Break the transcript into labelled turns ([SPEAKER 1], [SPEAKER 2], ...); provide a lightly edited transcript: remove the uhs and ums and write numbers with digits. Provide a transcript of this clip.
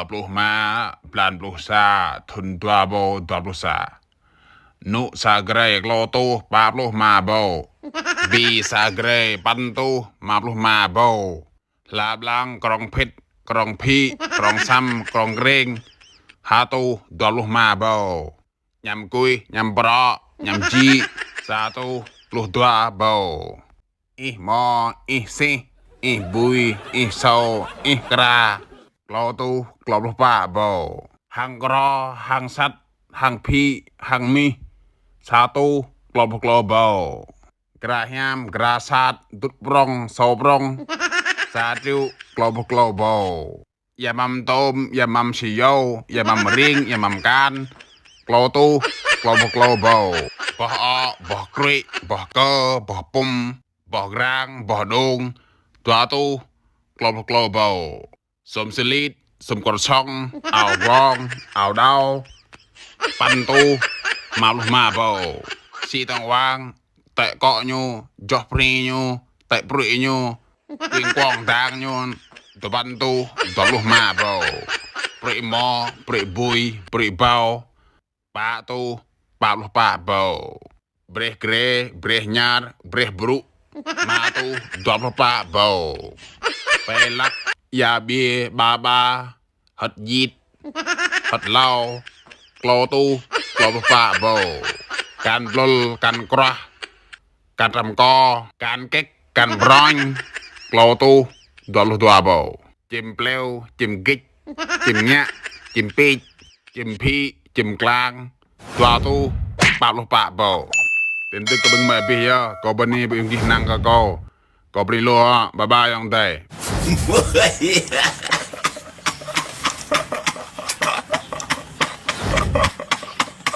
[SPEAKER 1] puluh ma plan puluh sa thun tua bo 10សានុសាក្រេក្លោទូ30ម៉ាបោពីសាក្រេប៉ាន់ទូ10ម៉ាបោឡាបឡាងក្រុងភិតក្រុងភីក្រុងសាំក្រុងរេងហាទូ10ម៉ាបោញ៉ាំគុយញ៉ាំប្រញ៉ាំជីសាទូលុះទួបោអ៊ីម៉អ៊ីស៊ីអ៊ីបុយអ៊ីសោអ៊ីក្រាក្លោទូក្លបលុះប៉ាបោហាំងក្រហាំងសាត់ហាំងភីហាំងមីសាទូក្លបក្លបោក្រាហាមក្រាសាតទុតប្រងសោប្រងសាទូក្លបក្លបោយ៉ាម៉ាំតូមយ៉ាម៉ាំស៊ីយ៉ូយ៉ាម៉ាំរៀងយ៉ាម៉ាំកានក្លោទូក្លបក្លបោបោះអបោះក្រិបោះកបោះពុំបោះក្រាងបោះដូងទួទូក្លបក្លបោសុំសលីតសុំកត់ឆងអោវងអោដោប៉ាន់ទូមកលុះម៉ាបោស៊ីតងវាងតែកក់ញូចោះព្រីញូតែព្រុយញូពីងកងតាងញូតបាន់ទូតលុះម៉ាបោព្រិម៉ព្រិបុយព្រិបោប៉ាទូប៉ាលុះប៉ាបោប្រេះក្រេប្រេះញ៉ារប្រេះព្រុម៉ាទូតលុះប៉ាបោពេលឡាក់យ៉ាបៀបាហិតយីតហិតឡោក្លោទូក្លបប៉ាបោកាន់ប្លុលកាន់ក្រោះកាន់រំកកាន់កិកកាន់ប្រញក្លោទូដល់លុះទួបោจิ้มផ្លេវจิ้มគិចจิ้มញាក់จิ้มពេកจิ้មភីจิ้មក្លាងទួទូប៉ាលុះប៉ាបោទិនទឹកក៏បឹងមកពីក៏បនីបឹងគិះណាំងក៏ព្រីលោបាយបាយអងតែ